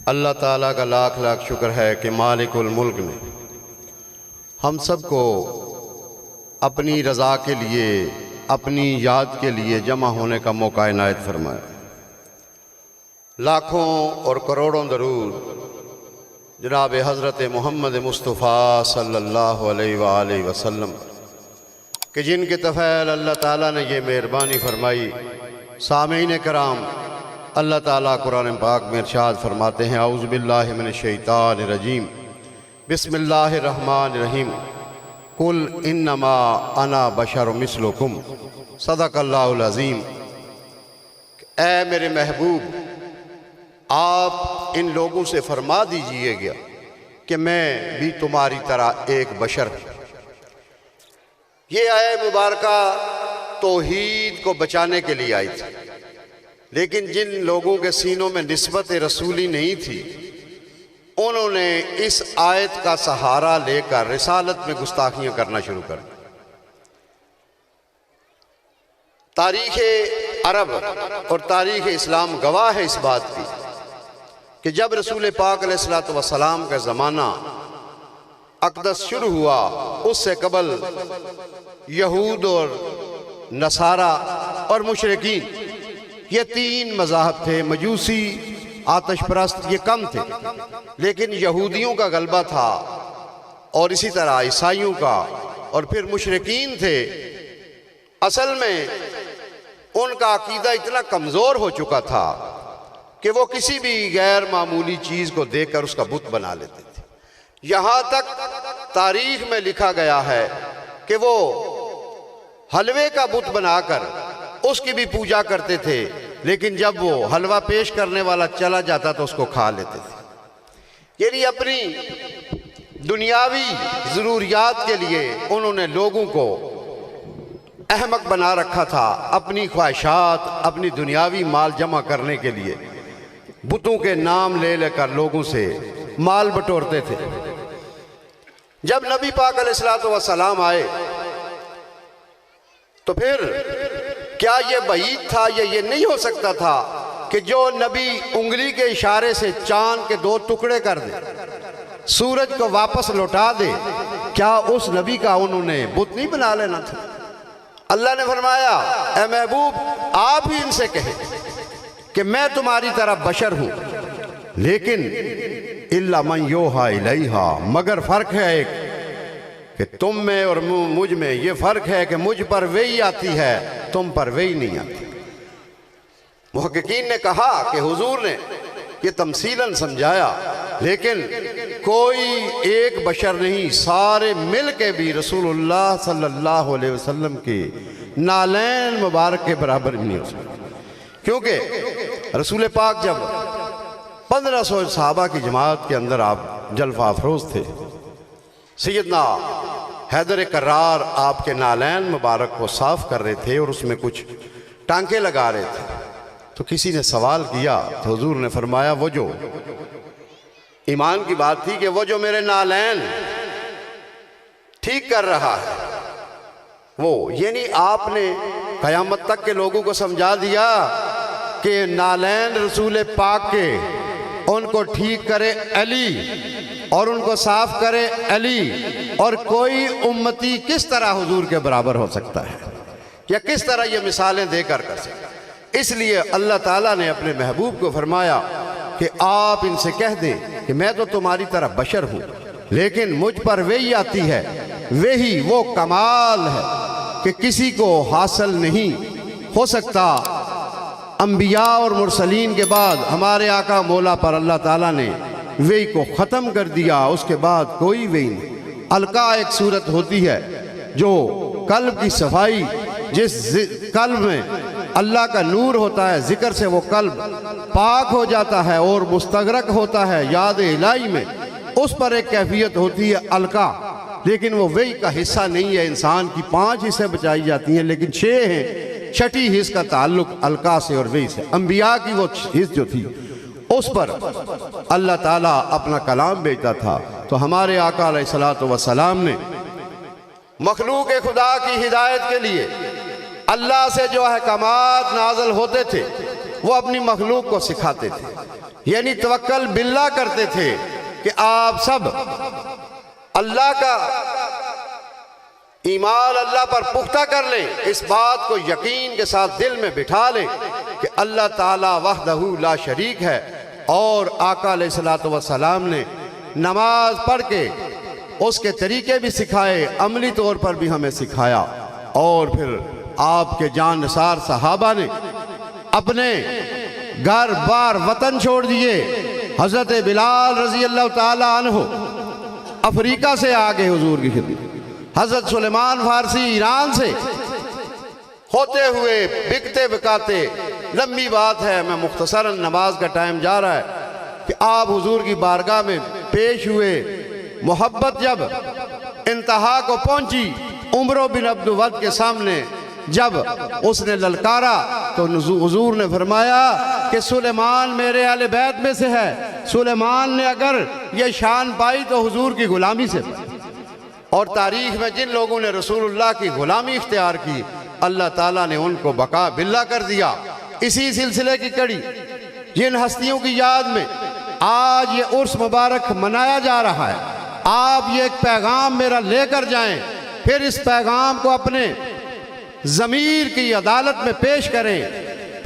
अल्लाह ताला का लाख लाख शुक्र है कि मालिकुल मुल्क ने हम सबको अपनी रज़ा के लिए, अपनी याद के लिए जमा होने का मौका इनायत फरमाया। लाखों और करोड़ों दरूद जनाब हज़रत मोहम्मद मुस्तफ़ा सल्लल्लाहु अलैहि वसल्लम कि जिनके तफ़ैल अल्लाह ताला ने ये मेहरबानी फरमाई। सामीन कराम, अल्लाह ताला कुरान पाक में इरशाद फरमाते हैं, औज़ु बिल्लाहि मिनश शैतानिर रजीम, बिस्मिल्लाहिर रहमानिर रहीम, कुल इन्नमा अना बशरुम मिस्लुकुम, सदक़ल्लाहुल अज़ीम। ऐ मेरे महबूब, आप इन लोगों से फरमा दीजिएगा कि मैं भी तुम्हारी तरह एक बशर हूँ। ये आयत मुबारका तौहीद को बचाने के लिए आई थी, लेकिन जिन लोगों के सीनों में निस्बत रसूली नहीं थी, उन्होंने इस आयत का सहारा लेकर रिसालत में गुस्ताखियां करना शुरू कर दी। तारीख़ अरब और तारीख़ इस्लाम गवाह है इस बात की कि जब रसूल पाक अलैहिस्सलातु वस्सलाम का ज़माना अक़दस शुरू हुआ, उससे कबल यहूद और नसारा और मुशरिकीन, ये तीन मज़ाहब थे। मजूसी, आतिश परस्त ये कम थे, लेकिन यहूदियों का गलबा था और इसी तरह ईसाइयों का, और फिर मुशरिकीन थे। असल में उनका अकीदा इतना कमज़ोर हो चुका था कि वो किसी भी गैर मामूली चीज़ को देखकर उसका बुत बना लेते थे। यहाँ तक तारीख़ में लिखा गया है कि वो हलवे का बुत बनाकर उसकी भी पूजा करते थे, लेकिन जब वो हलवा पेश करने वाला चला जाता तो उसको खा लेते थे। यानी अपनी दुनियावी ज़रूरियात के लिए उन्होंने लोगों को अहमक बना रखा था। अपनी ख्वाहिशात, अपनी दुनियावी माल जमा करने के लिए बुतों के नाम ले लेकर लोगों से माल बटोरते थे। जब नबी पाक अलैहिस्सलातु वस्सलाम आए तो फिर क्या ये बईद था, ये नहीं हो सकता था कि जो नबी उंगली के इशारे से चांद के दो टुकड़े कर दे, सूरज को वापस लौटा दे, क्या उस नबी का उन्होंने बुत नहीं बना लेना था? अल्लाह ने फरमाया, ए महबूब, आप ही इनसे कहें कि मैं तुम्हारी तरह बशर हूं, लेकिन इल्ला मन योहा इलैहा, मगर फ़र्क है एक कि तुम में और मुझ में ये फ़र्क है कि मुझ पर वही आती है, तुम पर वही नहीं आती। मुहक्किकीन ने कहा कि हुजूर ने ये तमसीलन समझाया, लेकिन कोई एक बशर नहीं, सारे मिल के भी रसूलुल्लाह सल्लल्लाहु अलैहि वसल्लम के नालैन मुबारक के बराबर नहीं हो सकते। क्योंकि रसूल पाक जब 1500 सहाबा की जमात के अंदर आप जलवा अफरोज थे, सैयदना हैदर करार आपके नालैन मुबारक को साफ़ कर रहे थे और उसमें कुछ टांके लगा रहे थे, तो किसी ने सवाल किया तो हुजूर ने फरमाया, वो जो ईमान की बात थी कि वो जो मेरे नालैन ठीक कर रहा है वो, यानी आपने क़यामत तक के लोगों को समझा दिया कि नालैन रसूल पाक के, उनको ठीक करे अली और उनको साफ करे अली, और कोई उम्मती किस तरह हुजूर के बराबर हो सकता है या किस तरह ये मिसालें देकर कर सकता। इसलिए अल्लाह ताला ने अपने महबूब को फरमाया कि आप इनसे कह दें कि मैं तो तुम्हारी तरह बशर हूँ, लेकिन मुझ पर वही आती है, वही वो कमाल है कि किसी को हासिल नहीं हो सकता। अंबिया और मुरसलीन के बाद हमारे आका मौला पर अल्लाह ताला ने वही को ख़त्म कर दिया, उसके बाद कोई वही नहीं। अलका एक सूरत होती है जो कल्ब की सफाई, जिस कल्ब में अल्लाह का नूर होता है, जिक्र से वो कल्ब पाक हो जाता है और मुस्तगरक होता है याद इलाही में, उस पर एक कैफियत होती है अलका, लेकिन वो वही का हिस्सा नहीं है। इंसान की 5 हिस्से बचाई जाती हैं, लेकिन 6 हैं। छठी हिस्स का ताल्लुक अलका से और वही से। अंबिया की वो हिस्स जो थी उस पर अल्लाह ताला अपना कलाम भेजता था। तो हमारे आका अलैहिस्सलातु वस्सलाम ने मखलूक खुदा की हिदायत के लिए अल्लाह से जो अहकामात नाज़िल होते थे वो अपनी मखलूक को सिखाते थे, यानी तवक्कल बिल्लाह करते थे कि आप सब अल्लाह का ईमान अल्लाह पर पुख्ता कर लें, इस बात को यकीन के साथ दिल में बिठा लें कि अल्लाह ताला वहदहू ला शरीक है। और आका अलैहिस्सलातु वस्सलाम ने नमाज पढ़ के उसके तरीके भी सिखाए, अमली तौर पर भी हमें सिखाया। और फिर आपके जानसार सहाबा ने अपने घर बार वतन छोड़ दिए। हज़रत बिलाल रज़ी अल्लाह ताला अन्हु अफ्रीका से आ गए हुजूर की खिदमत। हज़रत सुलेमान फारसी ईरान से होते हुए बिकते बिकाते, लंबी बात है, मैं मुख्तसरन नमाज का टाइम जा रहा है, कि आप हुजूर की बारगाह में पेश हुए। मोहब्बत जब इंतहा को पहुंची, उमर बिन अब्दुल वद के सामने जब उसने ललकारा तो हुजूर ने फरमाया कि सुलेमान मेरे अहले बैत में से है। सुलेमान ने अगर ये शान पाई तो हुजूर की गुलामी से पाई। और तारीख में जिन लोगों ने रसूलुल्लाह की गुलामी इख्तियार की, अल्लाह ताला ने उनको बका बिल्ला कर दिया। इसी सिलसिले की कड़ी जिन हस्तियों की याद में आज ये उर्स मुबारक मनाया जा रहा है, आप ये एक पैगाम मेरा लेकर जाएं, फिर इस पैगाम को अपने ज़मीर की अदालत में पेश करें,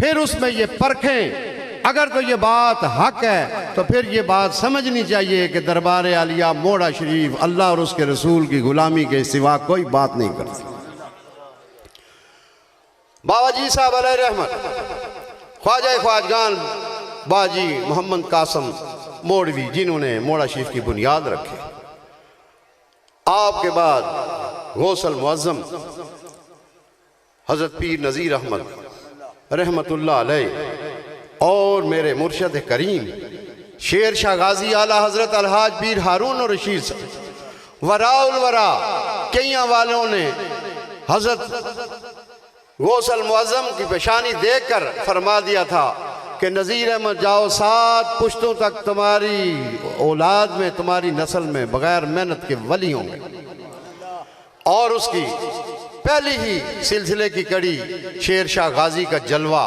फिर उसमें ये परखें। अगर तो ये बात हक है तो फिर ये बात समझनी चाहिए कि दरबार आलिया मोड़ा शरीफ अल्लाह और उसके रसूल की गुलामी के सिवा कोई बात नहीं करती। बाबा जी साहब अलैहि रहमत, ख्वाजा ख्वाजगान बाजी मोहम्मद कासम मोड़वी, जिन्होंने मोड़ा शरीफ की बुनियाद रखी। आपके बाद गौसल मुअज्जम हज़रत पीर नज़ीर अहमद रहमतुल्लाह अलैह और मेरे मुर्शद करीम शेर शाह गाजी आला हज़रत अलहाज पीर हारून और रशीद वराउल वरा कैया वालों ने हज़रत गौसल मुअज्जम की पेशानी देखकर फरमा दिया था कि नज़ीर अहमद जाओ, 7 पुश्तों तक तुम्हारी औलाद में, तुम्हारी नस्ल में बगैर मेहनत के वली होंगे। और उसकी पहली ही सिलसिले की कड़ी शेर शाह गाजी का जलवा,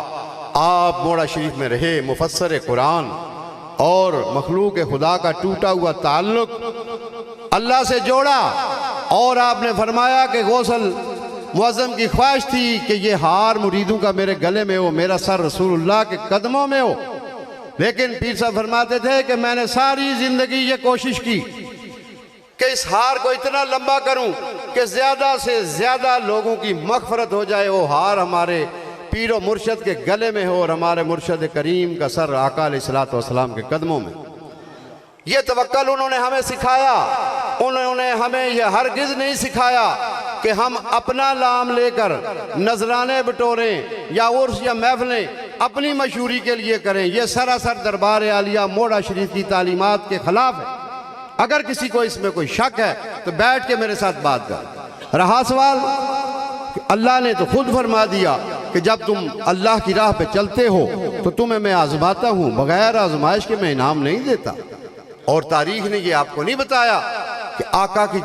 आप मोड़ा शरीफ में रहे, मुफस्सर कुरान और मखलूक खुदा का टूटा हुआ ताल्लुक अल्लाह से जोड़ा। और आपने फरमाया कि गौसल मुअज्जम की ख्वाहिश थी कि ये हार मुरीदों का मेरे गले में हो, मेरा सर रसूलुल्लाह के कदमों में हो। लेकिन पीर साहब फरमाते थे कि मैंने सारी जिंदगी ये कोशिश की कि इस हार को इतना लंबा करूं कि ज्यादा से ज्यादा लोगों की मग़फ़िरत हो जाए, वो हार हमारे पीरो मुर्शद के गले में हो और हमारे मुर्शद करीम का सर आका अलैहिस्सलातु वस्सलाम के कदमों में। ये तवक्कल उन्होंने हमें सिखाया। उन्होंने हमें यह हरगिज़ नहीं सिखाया कि हम अपना नाम लेकर नजराने बटोरें या उर्स या महफिलें अपनी मशहूरी के लिए करें। यह सरासर दरबार आलिया मोड़ा शरीफ की तालीमात के खिलाफ है। अगर किसी को इसमें कोई शक है तो बैठ के मेरे साथ बात कर। रहा सवाल, अल्लाह ने तो खुद फरमा दिया कि जब तुम अल्लाह की राह पे चलते हो तो तुम्हें मैं आजमाता हूँ, बगैर आजमाइश के मैं इनाम नहीं देता। और तारीख ने ये आपको नहीं बताया कि आका की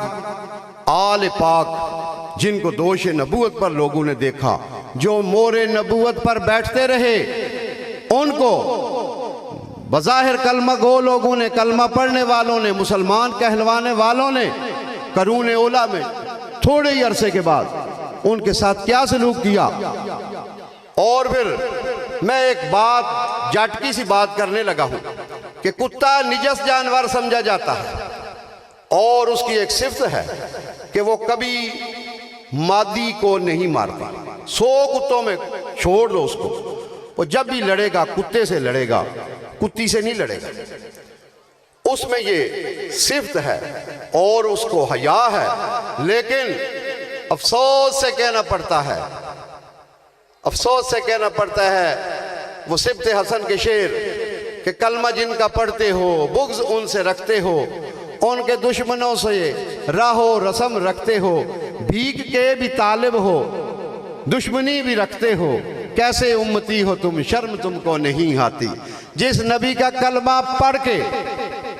आल पाक जिनको दोष नबूवत पर लोगों ने देखा, जो मोरे नबूवत पर बैठते रहे, उनको बज़ाहिर कलमा गो लोगों ने, कलमा पढ़ने वालों ने, मुसलमान कहलवाने वालों ने करून ओला में थोड़े ही अरसे के बाद उनके साथ क्या सलूक किया। और फिर मैं एक बात, जाटकी सी बात करने लगा हूं कि कुत्ता निजस जानवर समझा जाता है और उसकी एक सिफ्त है कि वो कभी मादी को नहीं मारता। 100 कुत्तों में छोड़ दो उसको, वो जब भी लड़ेगा कुत्ते से लड़ेगा, कुत्ती से नहीं लड़ेगा। उसमें ये सिफ्त है और उसको हया है। लेकिन अफसोस से कहना पड़ता है, अफसोस से कहना पड़ता है, वो सिफ्त हसन के शेर कि कलमा जिनका पढ़ते हो, बुग़्ज़ उनसे रखते हो, उनके दुश्मनों से राहो रस्म रखते हो, भीख के भी तालिब हो, दुश्मनी भी रखते हो, कैसे उम्मती हो तुम, शर्म तुमको नहीं आती। जिस नबी का कलमा पढ़ के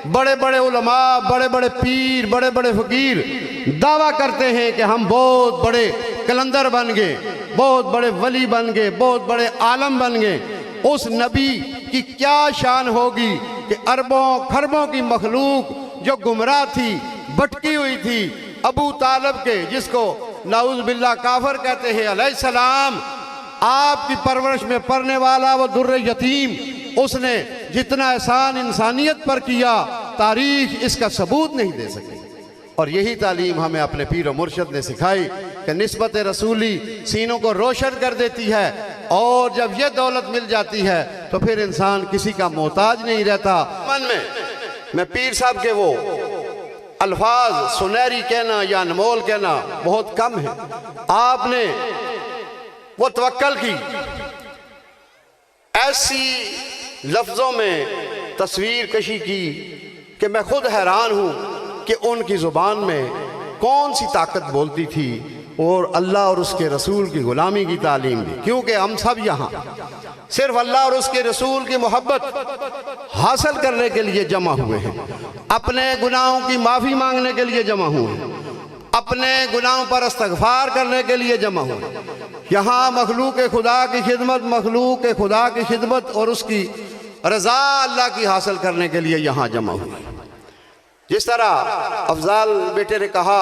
बड़े बड़े उलमा, बड़े बड़े पीर, बड़े बड़े फकीर दावा करते हैं कि हम बहुत बड़े कलंदर बन गए, बहुत बड़े वली बन गए, बहुत बड़े आलम बन गए, उस नबी की क्या शान होगी कि अरबों खरबों की मखलूक जो गुमराह थी, भटकी हुई थी, अबू तालब के, जिसको नाउज़ बिल्लाह काफर कहते हैं अलैहिस्सलाम, आपकी परवरिश में पढ़ने वाला वो दुर्र यतीम, उसने जितना एहसान इंसानियत पर किया तारीख इसका सबूत नहीं दे सकी। और यही तालीम हमें अपने पीर और मुर्शद ने सिखाई कि निस्बत रसूली सीनों को रोशन कर देती है, और जब यह दौलत मिल जाती है तो फिर इंसान किसी का मोहताज नहीं रहता। मन में मैं पीर साहब के वो अल्फाज सुनहरी कहना या अनमोल कहना बहुत कम है। आपने वो तवक्कल की, ऐसी लफ्ज़ों में तस्वीर कशी की कि मैं खुद हैरान हूँ कि उनकी ज़ुबान में कौन सी ताकत बोलती थी, और अल्लाह और उसके रसूल की ग़ुलामी की तालीम दी। क्योंकि हम सब यहाँ सिर्फ अल्लाह और उसके रसूल की मोहब्बत हासिल करने के लिए जमा हुए हैं, अपने गुनाहों की माफ़ी मांगने के लिए जमा हुए हैं, अपने गुनाहों पर इस्तग़फ़ार करने के लिए जमा हुए। यहाँ मखलूक खुदा की खिदमत, मखलूक खुदा की खिदमत और उसकी रज़ा अल्लाह की हासिल करने के लिए यहाँ जमा हुए। जिस तरह अफजाल बेटे ने कहा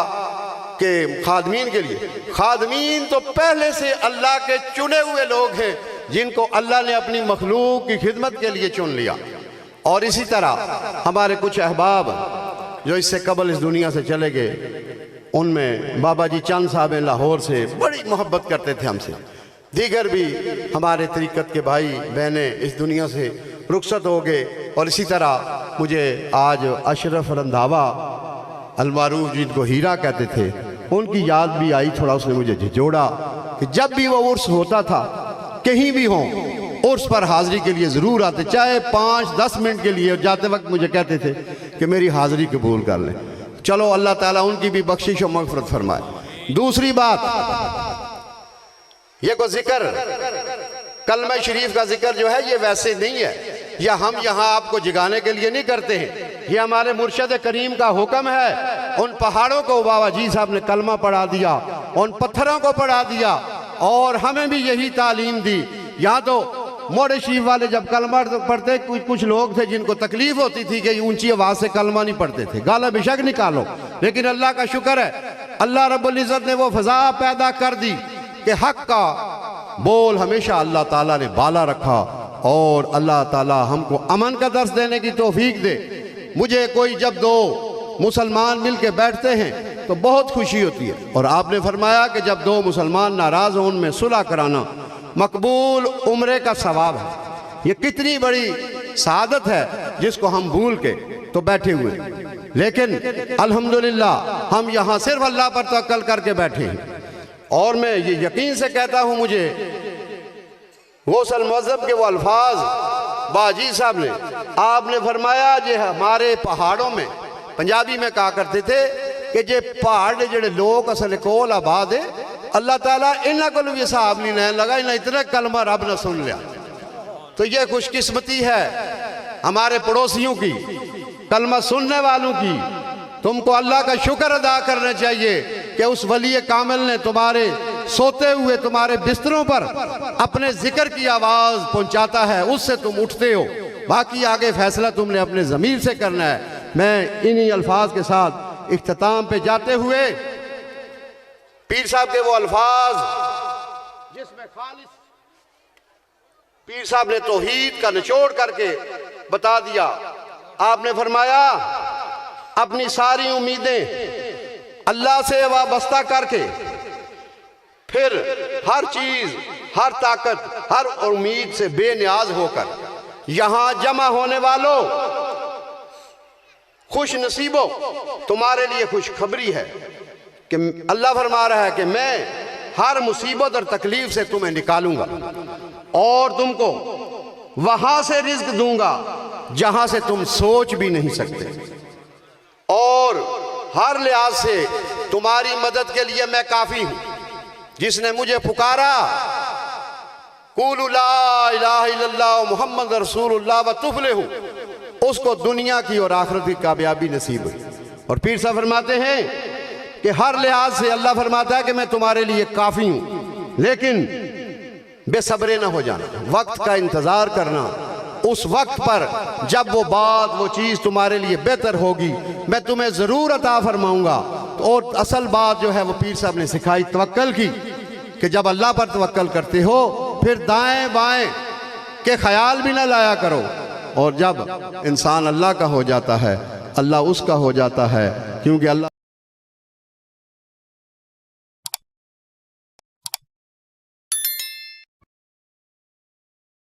कि खादमीन के लिए, खादमीन तो पहले से अल्लाह के चुने हुए लोग हैं जिनको अल्लाह ने अपनी मखलूक की खिदमत के लिए चुन लिया। और इसी तरह हमारे कुछ अहबाब जो इससे कबल इस दुनिया से चले गए, उनमें बाबा जी चंद साहब लाहौर से बड़ी मोहब्बत करते थे हमसे, दीगर भी हमारे तरीक़त के भाई बहनें इस दुनिया से रुखसत हो गए। और इसी तरह मुझे आज अशरफ रंधावा अलमारूफ जिनको हीरा कहते थे, उनकी याद भी आई। थोड़ा उसने मुझे झिझोड़ा कि जब भी वो उर्स होता था, कहीं भी हों, उर्स पर हाज़िरी के लिए ज़रूर आते, चाहे 5-10 मिनट के लिए, और जाते वक्त मुझे कहते थे कि मेरी हाज़िरी कबूल कर लें। चलो अल्लाह ताला उनकी भी बख्शिश और मग़फ़िरत फरमाए। दूसरी बात, ये को जिक्र कलमा शरीफ का जिक्र जो है ये वैसे नहीं है, या हम यहाँ आपको जगाने के लिए नहीं करते हैं, ये हमारे मुर्शद करीम का हुक्म है। उन पहाड़ों को बाबा जी साहब ने कलमा पढ़ा दिया, उन पत्थरों को पढ़ा दिया, और हमें भी यही तालीम दी। यहाँ तो मोड़े शरीफ वाले जब कलमा पढ़ते, कुछ लोग थे जिनको तकलीफ होती थी कि ऊंची आवाज़ से कलमा नहीं पढ़ते थे, गाला बेशक निकालो, लेकिन अल्लाह का शुक्र है अल्लाह रब्बुल इज़्ज़त ने वो फ़ज़ा पैदा कर दी कि हक़ का बोल हमेशा अल्लाह ताला ने बाला रखा। और अल्लाह ताला हमको अमन का दर्स देने की तौफीक दे। मुझे कोई जब दो मुसलमान मिल के बैठते हैं तो बहुत खुशी होती है, और आपने फरमाया कि जब दो मुसलमान नाराज़ हों उनमें सुलह कराना मकबूल उम्रे का सवाब है। ये कितनी बड़ी सआदत है जिसको हम भूल के तो बैठे हुए, लेकिन अल्हम्दुलिल्लाह हम यहाँ सिर्फ अल्लाह पर तवक्कल करके बैठे हैं। और मैं ये यकीन से कहता हूँ, मुझे गौसल मज़हब के वो अल्फाज बाजी साहब ने, आपने फरमाया जे हमारे पहाड़ों में, पंजाबी में कहा करते थे कि जे पहाड़ जेड़े लोग असल कोल आबाद है, अल्लाह ताला इन्हों को भी हिसाब नहीं लैन लगा, इन्हें इतना कलमा रब ने सुन लिया। तो ये खुशकिस्मती है हमारे पड़ोसियों की, कलमा सुनने वालों की। तुमको अल्लाह का शुक्र अदा करना चाहिए कि उस वली कामिल ने तुम्हारे सोते हुए तुम्हारे बिस्तरों पर अपने जिक्र की आवाज़ पहुंचाता है, उससे तुम उठते हो। बाकी आगे फैसला तुमने अपने ज़मीर से करना है। मैं इन्हीं अल्फाज के साथ इख्तिताम पे जाते हुए पीर साहब के वो अल्फाज जिसमें खालिस पीर साहब ने तौहीद का निचोड़ करके बता दिया। आपने फरमाया अपनी सारी उम्मीदें अल्लाह से वाबस्ता करके, फिर हर चीज, हर ताकत, हर उम्मीद से बेनियाज होकर यहां जमा होने वालों, खुश नसीबों, तुम्हारे लिए खुशखबरी है कि अल्लाह फरमा रहा है कि मैं हर मुसीबत और तकलीफ से तुम्हें निकालूंगा और तुमको वहां से रिज्क दूंगा जहां से तुम सोच भी नहीं सकते, और हर लिहाज से तुम्हारी मदद के लिए मैं काफी हूं। जिसने मुझे पुकारा कुलू ला इलाहा इल्लल्लाह मुहम्मद रसूलुल्लाह व तुफलिहू, उसको दुनिया की और आखिरत की कामयाबी नसीब हुई। और पीर साहब फरमाते हैं कि हर लिहाज से अल्लाह फरमाता है कि मैं तुम्हारे लिए काफी हूं, लेकिन बेसब्रे ना हो जाना, वक्त का इंतज़ार करना। उस वक्त पर जब वो बात, वो चीज़ तुम्हारे लिए बेहतर होगी, मैं तुम्हें ज़रूर अता फरमाऊँगा। और असल बात जो है वो पीर साहब ने सिखाई तवक्कल की, कि जब अल्लाह पर तवक्कल करते हो फिर दाएं बाएं के ख्याल भी ना लाया करो। और जब इंसान अल्लाह का हो जाता है, अल्लाह उसका हो जाता है, क्योंकि अल्लाह